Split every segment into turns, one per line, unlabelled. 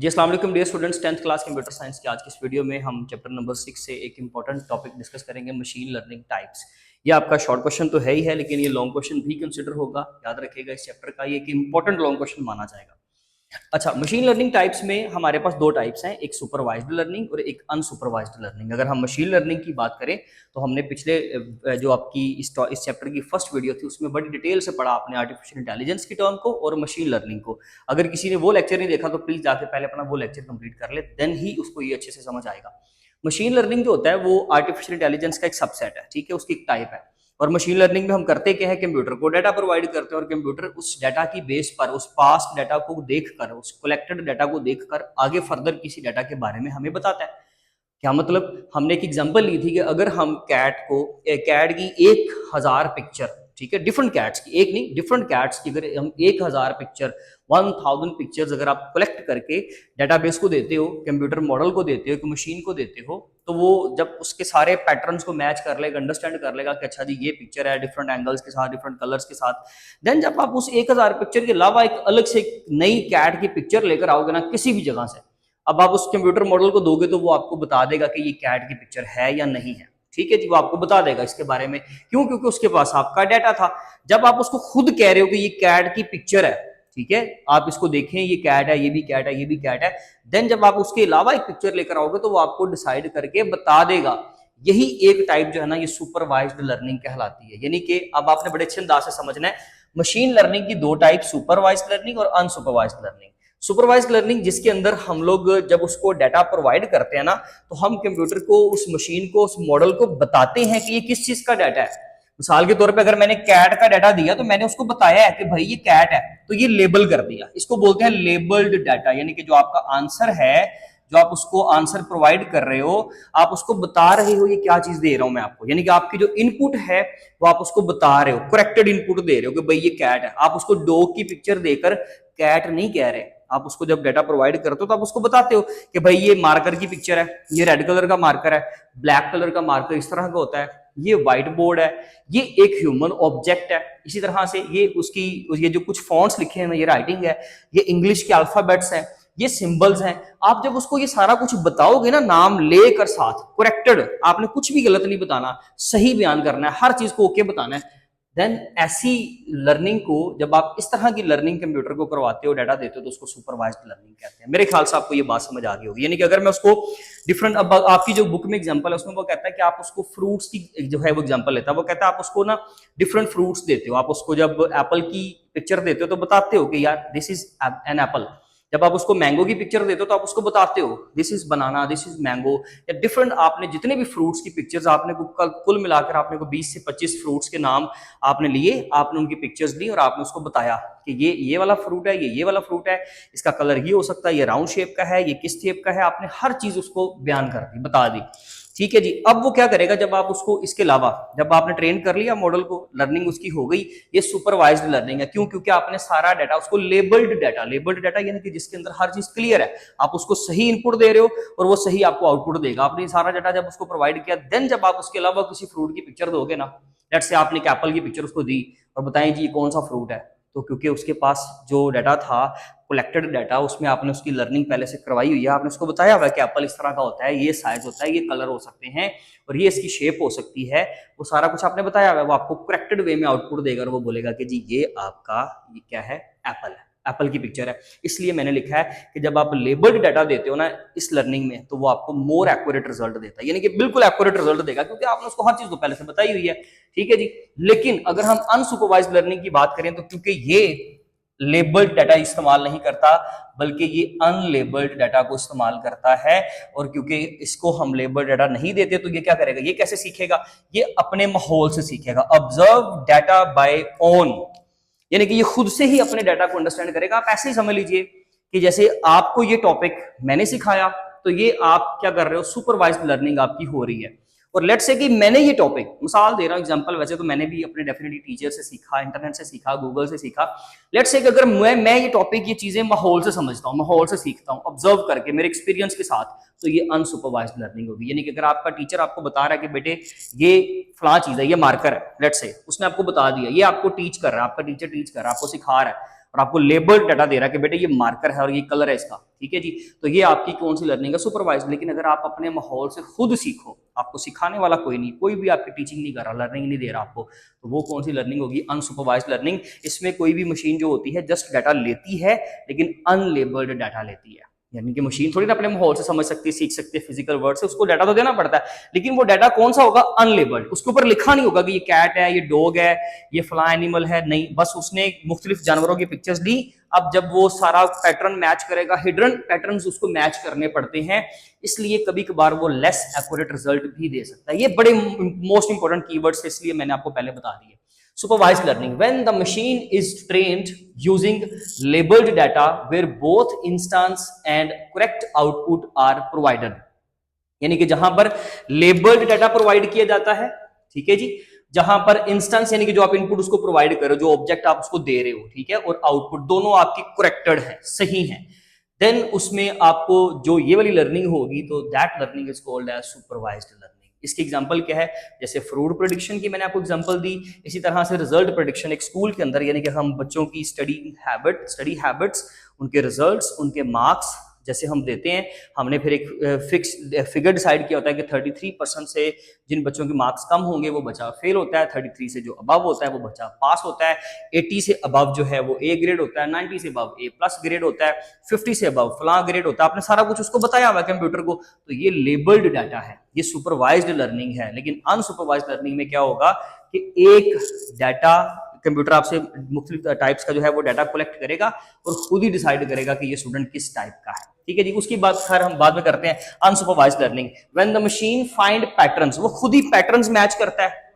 जी अस्सलाम वालेकुम dear students, 10th class computer science की आज की इस वीडियो में हम चैप्टर नंबर 6 से एक इंपॉर्टेंट टॉपिक डिस्कस करेंगे, मशीन लर्निंग टाइप्स। ये आपका शॉर्ट क्वेश्चन तो है ही है, लेकिन ये लॉन्ग क्वेश्चन भी कंसिडर होगा। याद रखिएगा इस चैप्टर का ये एक इंपॉर्टेंट लॉन्ग क्वेश्चन माना जाएगा। अच्छा, मशीन लर्निंग टाइप्स में हमारे पास दो टाइप्स हैं, एक सुपरवाइज्ड लर्निंग और एक अनसुपरवाइज्ड लर्निंग। अगर हम मशीन लर्निंग की बात करें तो हमने पिछले जो आपकी इस चैप्टर की फर्स्ट वीडियो थी उसमें बड़ी डिटेल से पढ़ा आपने आर्टिफिशियल इंटेलिजेंस की टर्म को और मशीन लर्निंग को। अगर किसी ने वो लेक्चर नहीं देखा तो प्लीज जाके पहले अपना वो लेक्चर कंप्लीट कर ले, देन ही उसको ये अच्छे से समझ आएगा। मशीन लर्निंग जो होता है वो आर्टिफिशियल इंटेलिजेंस का एक सबसेट है, ठीक है, उसकी एक टाइप है। और मशीन लर्निंग में हम करते क्या है, कंप्यूटर को डाटा प्रोवाइड करते हैं और कंप्यूटर उस डाटा की बेस पर, उस पास्ट डाटा को देखकर, उस कलेक्टेड डाटा को देखकर आगे फर्दर किसी डाटा के बारे में हमें बताता है। क्या मतलब, हमने एक एग्जांपल ली थी कि अगर हम कैट की 1000 पिक्चर, ठीक है, डिफरेंट कैट्स की, एक नहीं डिफरेंट कैट्स की, अगर हम 1000 पिक्चर 1000 पिक्चर्स अगर आप कलेक्ट करके डेटाबेस को देते हो, कंप्यूटर मॉडल को देते हो, एक मशीन को देते हो, तो वो जब उसके सारे पैटर्न्स को मैच कर लेगा, अंडरस्टैंड कर लेगा कि अच्छा जी ये पिक्चर है डिफरेंट एंगल्स के साथ, डिफरेंट कलर्स के साथ, देन जब आप उस 1000 पिक्चर के अलावा एक अलग से नई कैट की पिक्चर लेकर आओगे ना किसी भी जगह से, अब आप उस कंप्यूटर मॉडल को दोगे तो वो आपको बता देगा कि ये कैट की पिक्चर है या नहीं है। ठीक है जी, वो आपको बता देगा इसके बारे में। क्यों? क्योंकि उसके पास आपका डाटा था। जब आप उसको खुद कह रहे हो कि ये कैट की पिक्चर है, ठीक है, आप इसको देखें ये कैट है, ये भी कैट है, ये भी कैट है, देन जब आप उसके अलावा एक पिक्चर लेकर आओगे तो वो आपको डिसाइड करके बता देगा। यही एक टाइप जो है ना, ये सुपरवाइज्ड लर्निंग कहलाती है। यानी कि अब आपने बड़े अच्छे अंदाज से समझना है, मशीन लर्निंग की दो टाइप, सुपरवाइज्ड लर्निंग और अनसुपरवाइज्ड लर्निंग। सुपरवाइज्ड लर्निंग जिसके अंदर हम लोग जब उसको डाटा प्रोवाइड करते हैं ना, तो हम कंप्यूटर को, उस मशीन को, उस मॉडल को बताते हैं कि ये किस चीज का डाटा है। मिसाल के तौर पे अगर मैंने कैट का डाटा दिया तो मैंने उसको बताया है कि भाई ये कैट है, तो ये लेबल कर दिया। इसको बोलते हैं लेबल्ड डाटा। यानी कि जो आपका आंसर है, जो आप उसको आंसर प्रोवाइड कर रहे हो, आप उसको बता रहे हो ये क्या चीज दे रहा हूं मैं आपको। यानी कि आपकी जो इनपुट है वो आप उसको बता रहे हो, करेक्टेड इनपुट दे रहे हो कि भाई ये कैट है। आप उसको डॉग की पिक्चर देकर कैट नहीं कह रहे। आप उसको जब डाटा प्रोवाइड करते हो तो आप उसको बताते हो कि भाई ये मार्कर की पिक्चर है, ये रेड कलर का मार्कर है, ब्लैक कलर का मार्कर इस तरह का होता है, ये व्हाइट बोर्ड है, ये एक ह्यूमन ऑब्जेक्ट है। इसी तरह से ये उसकी, ये जो कुछ फॉन्ट्स लिखे हैं ये राइटिंग है, ये इंग्लिश के अल्फाबेट्स हैं, ये सिंबल्स हैं। आप जब उसको ये सारा कुछ बताओगे ना, नाम लेकर साथ, करेक्टेड, आपने कुछ भी गलत नहीं बताना, सही बयान करना है, हर चीज को ओके बताना है, देन ऐसी लर्निंग को, जब आप इस तरह की लर्निंग कंप्यूटर को करवाते हो, डाटा देते हो, तो उसको सुपरवाइज्ड लर्निंग कहते हैं। मेरे ख्याल से आपको ये बात समझ आ गई होगी। यानी कि अगर मैं उसको डिफरेंट, अब आपकी जो बुक में एग्जांपल है उसमें वो कहता है कि आप उसको फ्रूट्स की जो है वो एग्जांपल लेता है, वो कहता है आप उसको ना डिफरेंट फ्रूट्स देते हो। आप उसको जब एप्पल की पिक्चर देते हो तो बताते हो कि यार दिस इज एन एप्पल। जब आप उसको मैंगो की पिक्चर देते हो तो आप उसको बताते हो this is banana, this is mango, या डिफरेंट। आपने जितने भी फ्रूट्स की पिक्चर्स आपने कुल मिलाकर आपने को 20 से 25 फ्रूट्स के नाम आपने लिए, आपने उनकी पिक्चर्स ली और आपने उसको बताया कि ये वाला फ्रूट है, ये वाला फ्रूट है, इसका कलर ये हो सकता है, ये राउंड शेप का है, ये किस शेप का है। आपने हर चीज उसको बयान कर दी, बता दी। ठीक है जी। अब वो क्या करेगा, जब आप उसको इसके अलावा, जब आपने ट्रेन कर लिया मॉडल को, लर्निंग उसकी हो गई, ये सुपरवाइज्ड लर्निंग है। क्यों? क्योंकि आपने सारा डाटा उसको लेबल्ड डाटा यानी कि जिसके अंदर हर चीज क्लियर है, आप उसको सही इनपुट दे रहे हो और वो सही आपको आउटपुट देगा। आपने सारा डाटा जब उसको प्रोवाइड किया, देन जब आप उसके अलावा किसी फ्रूट की पिक्चर दोगे ना, लेट्स से आपने एप्पल की पिक्चर उसको दी और बताएं जी कौन सा फ्रूट है, तो क्योंकि उसके पास जो डाटा था, कलेक्टेड डाटा, उसमें आपने उसकी लर्निंग पहले से करवाई हुई है, आपने उसको बताया हुआ है कि एप्पल इस तरह का होता है, ये साइज होता है, ये कलर हो सकते हैं और ये इसकी शेप हो सकती है, वो सारा कुछ आपने बताया हुआ है। वो आपको करेक्टेड वे में आउटपुट देगा और वो बोलेगा कि जी ये आपका, ये क्या है, एप्पल है, एप्पल की पिक्चर है। इसलिए मैंने लिखा है कि जब आप लेबल्ड डाटा देते हो ना इस लर्निंग में, तो वो आपको मोर एक्यूरेट रिजल्ट देता है, यानी कि बिल्कुल एक्यूरेट रिजल्ट देगा, क्योंकि आपने उसको हर चीज को पहले से बताई हुई है। ठीक है जी। लेकिन अगर हम अनसुपरवाइज्ड लर्निंग की बात करें तो क्योंकि ये लेबल्ड डाटा इस्तेमाल नहीं करता, बल्कि ये अनलेबल्ड डाटा को इस्तेमाल करता है, और क्योंकि इसको हम लेबल्ड डाटा नहीं देते तो ये क्या करेगा, ये कैसे सीखेगा, ये अपने माहौल से सीखेगा। ऑब्जर्व डाटा बाय ओन, यानी कि ये खुद से ही अपने डाटा को अंडरस्टैंड करेगा। आप ऐसे ही समझ लीजिए कि जैसे आपको ये टॉपिक मैंने सिखाया, तो ये आप क्या कर रहे हो, सुपरवाइज्ड लर्निंग आपकी हो रही है। और लेट्स से कि मैंने ये टॉपिक, मिसाल दे रहा हूं एग्जांपल, वैसे तो मैंने भी अपने डेफिनेटली टीचर से सीखा, इंटरनेट से सीखा, गूगल से सीखा। लेट्स से कि अगर मैं ये टॉपिक, ये चीजें माहौल से समझता हूँ, माहौल से सीखता हूँ, ऑब्जर्व करके, मेरे एक्सपीरियंस के साथ, तो ये अनसुपरवाइज्ड लर्निंग होगी। यानी कि अगर आपका टीचर आपको बता रहा है कि बेटे ये फलां चीज है, ये मार्कर है, लेट्स से उसने आपको बता दिया, ये आपको टीच कर रहा है, आपका टीचर टीच कर रहा है, आपको सिखा रहा है, और आपको लेबल्ड डाटा दे रहा है कि बेटे ये मार्कर है और ये कलर है इसका, ठीक है जी, तो ये आपकी कौन सी लर्निंग है? सुपरवाइज। लेकिन अगर आप अपने माहौल से खुद सीखो, आपको सिखाने वाला कोई नहीं, कोई भी आपकी टीचिंग नहीं कर रहा, लर्निंग नहीं दे रहा आपको, तो वो कौन सी लर्निंग होगी? Unsupervised learning. इसमें कोई भी मशीन जो होती है जस्ट डाटा लेती है, लेकिन अनलेबल्ड डाटा लेती है। यानी कि मशीन थोड़ी ना अपने माहौल से समझ सकती है, सीख सकती है, फिजिकल वर्ड से, उसको डाटा तो देना पड़ता है, लेकिन वो डाटा कौन सा होगा? अनलेबल्ड। उसके ऊपर लिखा नहीं होगा कि ये कैट है, ये डॉग है, ये फला एनिमल है, नहीं, बस उसने मुख्तलिफ जानवरों की पिक्चर्स ली। अब जब वो सारा पैटर्न मैच करेगा, हिडन पैटर्न्स उसको मैच करने पड़ते हैं, इसलिए कभी कभार वो लेस एक्यूरेट रिजल्ट भी दे सकता है। ये बड़े मोस्ट इंपॉर्टेंट कीवर्ड्स है, इसलिए मैंने आपको पहले बता दिए। Supervised learning, when the machine is trained using labeled data where both instance and correct output are provided, यानी कि जहां पर लेबल्ड डाटा प्रोवाइड किया जाता है, ठीक है जी, जहां पर इंस्टेंस यानी कि जो आप इनपुट उसको प्रोवाइड कर रहे हो, जो ऑब्जेक्ट आप उसको दे रहे हो, ठीक है, और आउटपुट दोनों आपकी करेक्टेड है, सही है, देन उसमें आपको जो ये वाली लर्निंग होगी, तो that learning is called as supervised learning. इसकी एग्जांपल क्या है? जैसे फ्रूट प्रेडिक्शन की मैंने आपको एग्जांपल दी, इसी तरह से रिजल्ट प्रेडिक्शन एक स्कूल के अंदर, यानी कि हम बच्चों की स्टडी हैबिट्स, उनके रिजल्ट्स, उनके मार्क्स जैसे हम देते हैं, हमने फिर एक फिक्स फिगर डिसाइड किया होता है कि 33% से जिन बच्चों के मार्क्स कम होंगे वो बच्चा फेल होता है, 33 से जो अबव होता है वो बच्चा पास होता है, 80 से अबव जो है वो ए ग्रेड होता है, 90 से अबव ए प्लस ग्रेड होता है, 50 से अबव फला ग्रेड होता है। आपने सारा कुछ उसको बताया हुआ है कंप्यूटर को, तो ये लेबल्ड डाटा है, ये सुपरवाइज्ड लर्निंग है। लेकिन अनसुपरवाइज्ड लर्निंग में क्या होगा कि एक डाटा कंप्यूटर आपसे मुख्तलिफ टाइप्स का जो है वो डाटा कलेक्ट करेगा और खुद ही डिसाइड करेगा कि ये स्टूडेंट किस टाइप का है, ठीक है जी। उसकी बात खैर हम बाद में करते हैं। Unsupervised learning, when the machine find patterns, वो खुद ही पैटर्न्स मैच करता है,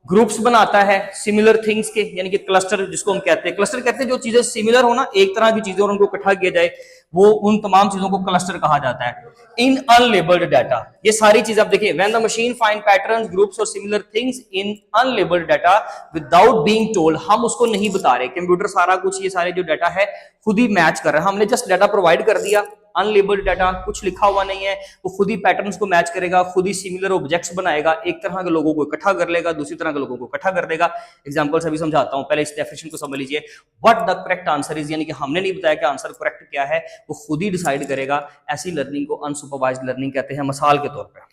ग्रुप्स बनाता है सिमिलर थिंग्स के, यानी कि क्लस्टर जिसको हम कहते हैं, क्लस्टर कहते हैं जो चीजें सिमिलर हो ना, एक तरह की चीजें और उनको इकट्ठा किया जाए, वो उन तमाम चीजों को क्लस्टर कहा जाता है। इन अनलेबल्ड डाटा, ये सारी चीज आप देखिए, when the machine find patterns, groups और similar things in unlabelled data without being told, हम उसको नहीं बता रहे, कंप्यूटर सारा कुछ ये सारे जो डाटा है खुद ही मैच कर रहा है, हमने जस्ट डाटा प्रोवाइड कर दिया, अनलेबल्ड डाटा, कुछ लिखा हुआ नहीं है, वो खुद ही पैटर्न्स को मैच करेगा, खुद ही सिमिलर ऑब्जेक्ट्स बनाएगा, एक तरह के लोगों को इकट्ठा कर लेगा, दूसरी तरह के लोगों को इकट्ठा कर देगा। एग्जांपल से अभी समझाता हूं, पहले इस डेफिनेशन को समझ लीजिए। What the correct answer is, यानी कि हमने नहीं बताया कि आंसर करेक्ट क्या है, वो खुद ही डिसाइड करेगा। ऐसी लर्निंग को अनसुपरवाइज्ड लर्निंग कहते हैं। मिसाल के तौर पर,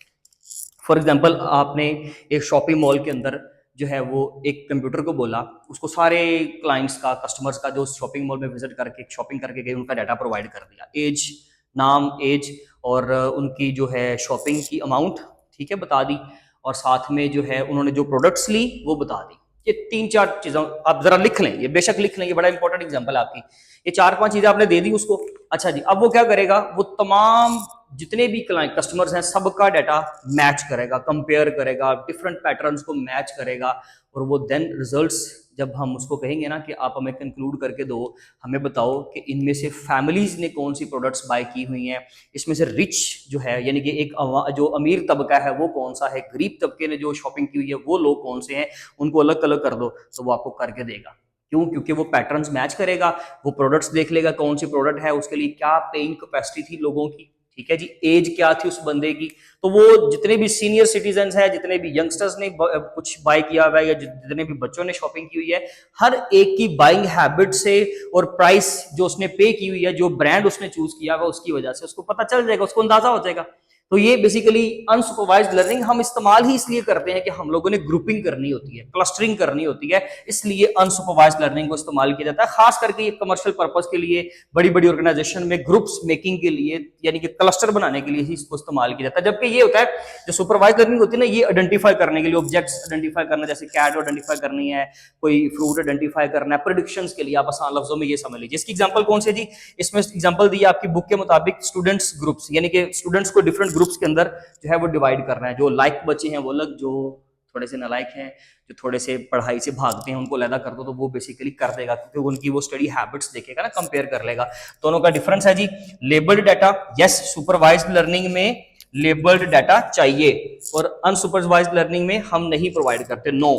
फॉर एग्जाम्पल, आपने एक शॉपिंग मॉल के अंदर जो है वो एक कंप्यूटर को बोला, उसको सारे क्लाइंट्स का, कस्टमर्स का जो शॉपिंग मॉल में विजिट करके शॉपिंग करके गए, उनका डाटा प्रोवाइड कर दिया, एज, नाम, एज और उनकी जो है शॉपिंग की अमाउंट, ठीक है, बता दी, और साथ में जो है उन्होंने जो प्रोडक्ट्स ली वो बता दी। ये 3-4 चीजें आप जरा लिख लें, ये बेशक लिख लें, ये बड़ा इंपॉर्टेंट एग्जांपल है आपकी। ये 4-5 चीजें आपने दे दी उसको, अच्छा जी, अब वो क्या करेगा, वो तमाम जितने भी क्लाइंट कस्टमर्स हैं सबका डाटा मैच करेगा, कंपेयर करेगा, डिफरेंट पैटर्न्स को मैच करेगा, और वो देन रिजल्ट्स, जब हम उसको कहेंगे ना कि आप हमें कंक्लूड करके दो, हमें बताओ कि इनमें से फैमिलीज ने कौन सी प्रोडक्ट्स बाय की हुई हैं, इसमें से रिच जो है यानी कि एक जो अमीर तबका है वो कौन सा है, गरीब तबके ने जो शॉपिंग की हुई है वो लोग कौन से हैं, उनको अलग अलग कर दो, तो वो आपको करके देगा। क्यों? क्योंकि वो पैटर्न्स मैच करेगा, वो प्रोडक्ट्स देख लेगा कौन सी प्रोडक्ट है, उसके लिए क्या पेइंग कैपेसिटी थी लोगों की, ठीक है जी, एज क्या थी उस बंदे की, तो वो जितने भी सीनियर सिटीजन है, जितने भी यंगस्टर्स ने कुछ बाय किया हुआ है, या जितने भी बच्चों ने शॉपिंग की हुई है, हर एक की बाइंग हैबिट से और प्राइस जो उसने पे की हुई है, जो ब्रांड उसने चूज किया हुआ, उसकी वजह से उसको पता चल जाएगा, उसको अंदाजा हो जाएगा। तो ये बेसिकली अनसुपरवाइज्ड लर्निंग हम इस्तेमाल ही इसलिए करते हैं कि हम लोगों ने ग्रुपिंग करनी होती है, क्लस्टरिंग करनी होती है, इसलिए अनसुपरवाइज्ड लर्निंग को इस्तेमाल किया जाता है, खास करके ये कमर्शियल पर्पस के लिए, बड़ी बड़ी ऑर्गेनाइजेशन में ग्रुप्स मेकिंग के लिए, यानी कि क्लस्टर बनाने के लिए ही इसको इस्तेमाल किया जाता है। जबकि ये होता है जो सुपरवाइज्ड लर्निंग होती है ना, ये आइडेंटिफाई करने के लिए, ऑब्जेक्ट्स आइडेंटिफाई करना, जैसे कैट आइडेंटिफाई करनी है, कोई फ्रूट आइडेंटिफाई करना है, प्रेडिक्शंस के लिए आप आसान लफ्जों में ये समझ लीजिए। इसकी एग्जांपल कौन सी जी, इसमें एग्जांपल दी आपकी बुक के मुताबिक, स्टूडेंट्स ग्रुप्स, यानी कि स्टूडेंट्स को डिफरेंट ग्रुप्स के अंदर जो है वो डिवाइड करना है, जो लाइक बच्चे हैं वो अलग, जो थोड़े से नालायक हैं, जो थोड़े से पढ़ाई से भागते हैं, उनको अलग कर दो, तो वो बेसिकली कर देगा, क्योंकि उनकी वो स्टडी हैबिट्स देखेगा ना, कंपेयर कर लेगा। दोनों का डिफरेंस है जी। Labelled data, yes, supervised learning में लेबल्ड डाटा चाहिए, और अनसुपरवाइज्ड लर्निंग में हम नहीं प्रोवाइड करते, नो।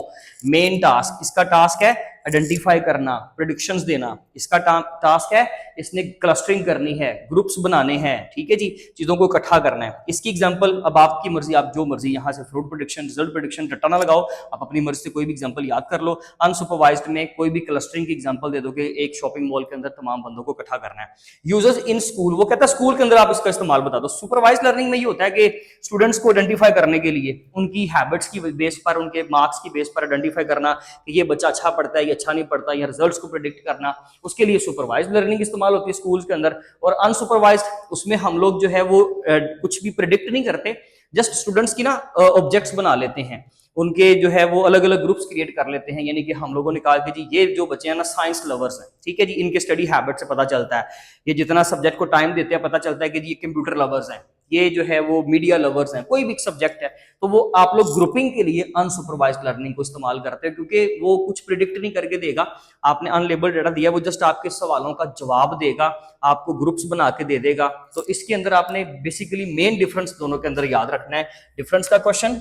मेन टास्क, इसका टास्क है आइडेंटिफाई करना, प्रेडिक्शंस देना, इसका टास्क है इसने क्लस्टरिंग करनी है, ग्रुप्स बनाने हैं, ठीक है जी, चीजों को इकट्ठा करना है। इसकी एग्जांपल अब आपकी मर्जी, आप जो मर्जी यहाँ से फ्रूट प्रेडिक्शन, रिजल्ट प्रेडिक्शन रट्टा ना लगाओ, आप अपनी मर्जी से कोई भी एग्जांपल याद कर लो। अनसुपरवाइज्ड में कोई भी क्लस्टरिंग की एग्जांपल दे दो कि एक शॉपिंग मॉल के अंदर तमाम बंदों को इकट्ठा करना है। यूजर्स इन स्कूल, वो कहता है स्कूल के अंदर आप इसका इस्तेमाल बता दो। सुपरवाइज्ड लर्निंग में ये होता है कि स्टूडेंट्स को आइडेंटिफाई करने के लिए उनकी हैबिट्स की बेस पर, उनके मार्क्स की बेस पर आइडेंटिफाई करना कि ये बच्चा अच्छा पढ़ता है, ये अच्छा नहीं पढ़ता, या रिजल्ट्स को प्रेडिक्ट करना, उसके लिए सुपरवाइज्ड लर्निंग इस्तेमाल होती है स्कूल्स के अंदर। और अनसुपरवाइज्ड उसमें हम लोग जो है वो कुछ भी प्रेडिक्ट नहीं करते, जस्ट स्टूडेंट्स की ना ऑब्जेक्ट्स बना लेते हैं, उनके जो है वो अलग अलग ग्रुप्स क्रिएट कर लेते हैं। यानी कि हम लोगों ने कहा कि जी ये जो बच्चे हैं ना साइंस लवर्स हैं, ठीक है जी, इनके स्टडी हैबिट से पता चलता है, ये जितना सब्जेक्ट को टाइम देते हैं पता चलता है कि जी ये कंप्यूटर लवर्स हैं, ये जो है वो मीडिया लवर्स हैं, कोई भी सब्जेक्ट है। तो वो आप लोग ग्रुपिंग के लिए अनसुपरवाइज्ड लर्निंग को इस्तेमाल करते हैं, क्योंकि वो कुछ प्रिडिक्ट नहीं करके देगा, आपने अनलेबल्ड डाटा दिया, वो जस्ट आपके सवालों का जवाब देगा, आपको ग्रुप्स बना के दे देगा। तो इसके अंदर आपने बेसिकली मेन डिफरेंस दोनों के अंदर याद रखना है, डिफरेंस का क्वेश्चन,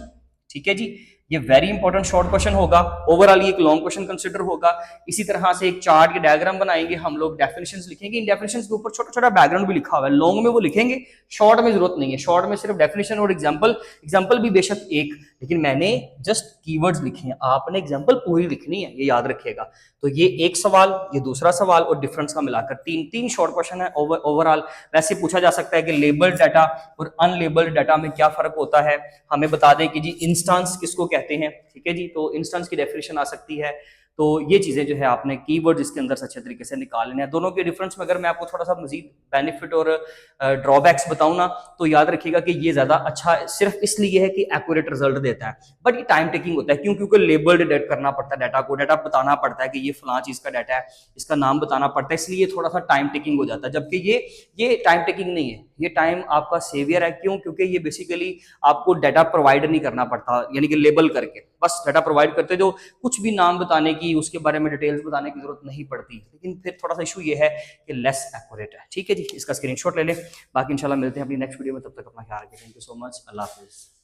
ठीक है जी, ये वेरी इंपॉर्टेंट शॉर्ट क्वेश्चन होगा। ओवरऑल ये एक लॉन्ग क्वेश्चन कंसिडर होगा। इसी तरह से एक चार्ट या डायग्राम बनाएंगे, हम लोग डेफिनेशंस लिखेंगे, इन डेफिनेशंस के ऊपर छोटा छोटा बैकग्राउंड भी लिखा हुआ है, लॉन्ग में वो लिखेंगे, शॉर्ट में जरूरत नहीं है, शॉर्ट में सिर्फ डेफिनेशन और एग्जाम्पल भी बेशक एक, लेकिन मैंने जस्ट कीवर्ड्स लिखे हैं, आपने एग्जाम्पल पूरी लिखनी है, ये याद रखिएगा। तो ये एक सवाल, ये दूसरा सवाल और डिफरेंस का मिलाकर तीन शॉर्ट क्वेश्चन है ओवरऑल। वैसे पूछा जा सकता है कि लेबल्ड डाटा और अनलेबल्ड डाटा में क्या फर्क होता है, हमें बता दें कि जी इंस्टेंस किसको कहते हैं, ठीक है जी, तो इंस्टेंस की डेफिनेशन आ सकती है। तो ये चीजें जो है आपने कीवर्ड इसके अंदर अच्छे तरीके से निकालने हैं। दोनों के डिफरेंस में अगर मैं आपको थोड़ा सा मजीद बेनिफिट और ड्रॉबैक्स बताऊं ना, तो याद रखिएगा कि ये ज्यादा अच्छा सिर्फ इसलिए है कि एक्यूरेट रिजल्ट देता है, बट ये टाइम टेकिंग होता है। क्यों? क्योंकि लेबल्ड डेट करना पड़ता है डाटा को, डाटा बताना पड़ता है कि ये फलां चीज का डाटा है, इसका नाम बताना पड़ता है, इसलिए थोड़ा सा टाइम टेकिंग हो जाता है। जबकि ये टाइम टेकिंग नहीं है, ये टाइम आपका सेवियर है। क्यों? क्योंकि ये बेसिकली आपको डाटा प्रोवाइड नहीं करना पड़ता, यानी कि लेबल करके बस डाटा प्रोवाइड करते, जो कुछ भी नाम बताने की, उसके बारे में डिटेल्स बताने की जरूरत नहीं पड़ती। लेकिन फिर थोड़ा सा इशू ये है कि लेस एक्यूरेट है, ठीक है जी, इसका स्क्रीनशॉट ले लें। बाकी इंशाल्लाह मिलते हैं अपनी नेक्स्ट वीडियो में, तब तक अपना ख्याल रखें। थैंक यू सो मच, अल्लाह हाफिज़।